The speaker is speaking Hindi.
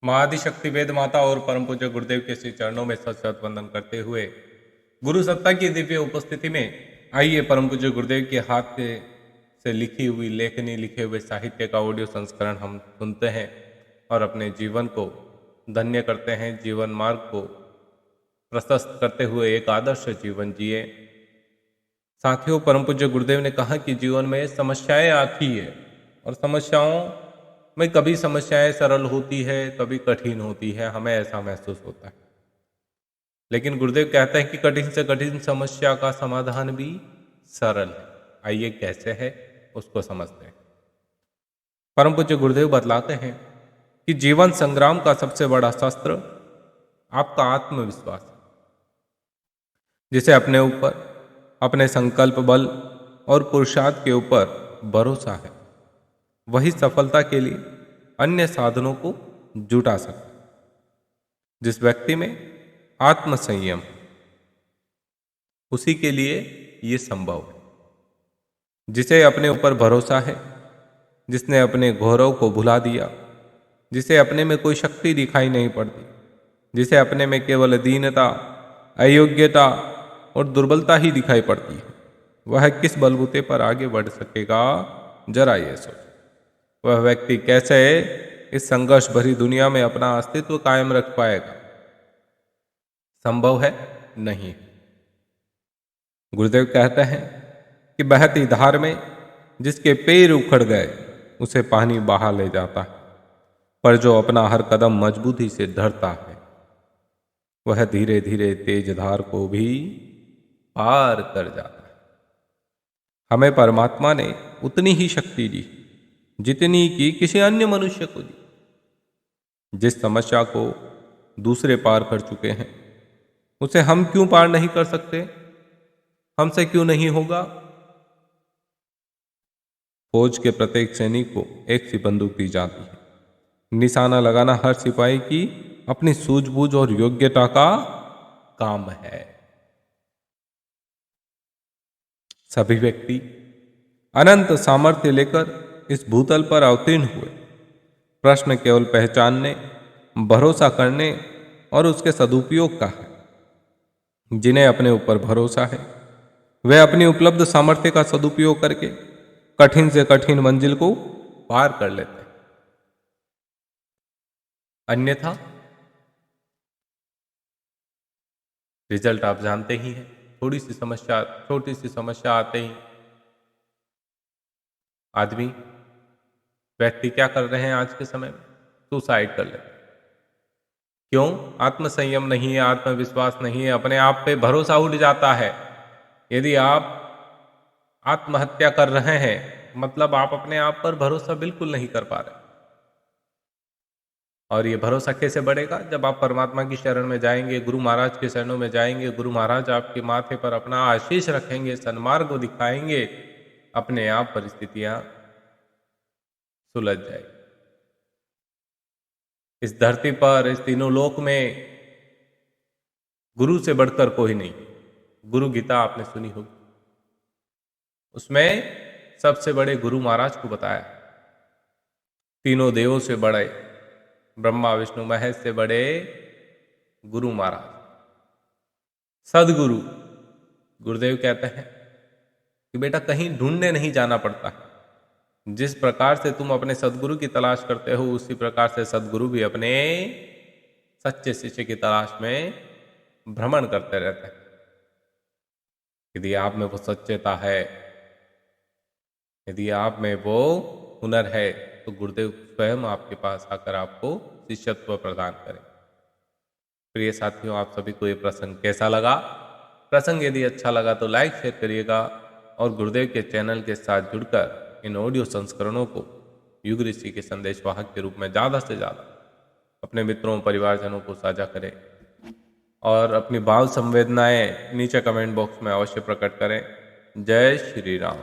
महाआदिशक्ति वेद माता और परम पूज्य गुरुदेव के श्री चरणों में सत सत वंदन करते हुए गुरु सत्ता की दिव्य उपस्थिति में आइए परम पूज्य गुरुदेव के हाथ से लिखी हुई लेखनी लिखे हुए साहित्य का ऑडियो संस्करण हम सुनते हैं और अपने जीवन को धन्य करते हैं, जीवन मार्ग को प्रशस्त करते हुए एक आदर्श जीवन जिए। साथियों, परम पूज्य गुरुदेव ने कहा कि जीवन में समस्याएं आती है और समस्याओं में कभी समस्याएं सरल होती है, कभी कठिन होती है, हमें ऐसा महसूस होता है। लेकिन गुरुदेव कहते हैं कि कठिन से कठिन समस्या का समाधान भी सरल है। आइए कैसे है उसको समझते हैं। परम पूज्य गुरुदेव बतलाते हैं कि जीवन संग्राम का सबसे बड़ा शस्त्र आपका आत्मविश्वास है, जिसे अपने ऊपर, अपने संकल्प बल और पुरुषार्थ के ऊपर भरोसा है, वही सफलता के लिए अन्य साधनों को जुटा सकता है। जिस व्यक्ति में आत्मसंयम, उसी के लिए ये संभव है। जिसे अपने ऊपर भरोसा है, जिसने अपने गौरव को भुला दिया, जिसे अपने में कोई शक्ति दिखाई नहीं पड़ती, जिसे अपने में केवल दीनता, अयोग्यता और दुर्बलता ही दिखाई पड़ती है, वह किस बलबूते पर आगे बढ़ सकेगा, जरा ये सोच। वह व्यक्ति कैसे इस संघर्ष भरी दुनिया में अपना अस्तित्व कायम रख पाएगा? संभव है नहीं। गुरुदेव कहते हैं कि बहती धार में जिसके पैर उखड़ गए उसे पानी बहा ले जाता है, पर जो अपना हर कदम मजबूती से धरता है वह धीरे धीरे तेज धार को भी पार कर जाता है। हमें परमात्मा ने उतनी ही शक्ति दी जितनी कि किसी अन्य मनुष्य को दी। जिस समस्या को दूसरे पार कर चुके हैं उसे हम क्यों पार नहीं कर सकते? हमसे क्यों नहीं होगा? फौज के प्रत्येक सैनिक को एक सी बंदूक दी जाती है। निशाना लगाना हर सिपाही की अपनी सूझबूझ और योग्यता का काम है। सभी व्यक्ति अनंत सामर्थ्य लेकर इस भूतल पर अवतीर्ण हुए। प्रश्न केवल पहचानने, भरोसा करने और उसके सदुपयोग का है। जिन्हें अपने ऊपर भरोसा है वे अपनी उपलब्ध सामर्थ्य का सदुपयोग करके कठिन से कठिन मंजिल को पार कर लेते हैं। अन्यथा रिजल्ट आप जानते ही हैं। छोटी सी समस्या आते ही आदमी, व्यक्ति क्या कर रहे हैं आज के समय में? सुसाइड कर लेते हैं। क्यों? आत्मसंयम नहीं है, आत्मविश्वास नहीं है, अपने आप पे भरोसा उठ जाता है। यदि आप आत्महत्या कर रहे हैं मतलब आप अपने आप पर भरोसा बिल्कुल नहीं कर पा रहे। और ये भरोसा कैसे बढ़ेगा? जब आप परमात्मा की शरण में जाएंगे, गुरु महाराज के शरणों में जाएंगे, गुरु महाराज आपके माथे पर अपना आशीष रखेंगे, सन्मार्ग को दिखाएंगे, अपने आप परिस्थितियां सुलझ जाएगी। इस धरती पर, इस तीनों लोक में गुरु से बढ़कर कोई नहीं। गुरु गीता आपने सुनी होगी, उसमें सबसे बड़े गुरु महाराज को बताया। तीनों देवों से बड़े, ब्रह्मा विष्णु महेश से बड़े गुरु महाराज, सदगुरु। गुरुदेव कहते हैं कि बेटा कहीं ढूंढने नहीं जाना पड़ता। जिस प्रकार से तुम अपने सदगुरु की तलाश करते हो, उसी प्रकार से सदगुरु भी अपने सच्चे शिष्य की तलाश में भ्रमण करते रहते हैं। यदि आप में वो सच्चेता है, यदि आप में वो हुनर है, तो गुरुदेव स्वयं आपके पास आकर आपको शिष्यत्व प्रदान करें। प्रिय साथियों, आप सभी को ये प्रसंग कैसा लगा? प्रसंग यदि अच्छा लगा तो लाइक शेयर करिएगा और गुरुदेव के चैनल के साथ जुड़कर इन ऑडियो संस्करणों को युग ऋषि के संदेश वाहक के रूप में ज़्यादा से ज़्यादा अपने मित्रों परिवारजनों को साझा करें और अपनी भाव संवेदनाएं नीचे कमेंट बॉक्स में अवश्य प्रकट करें। जय श्री राम।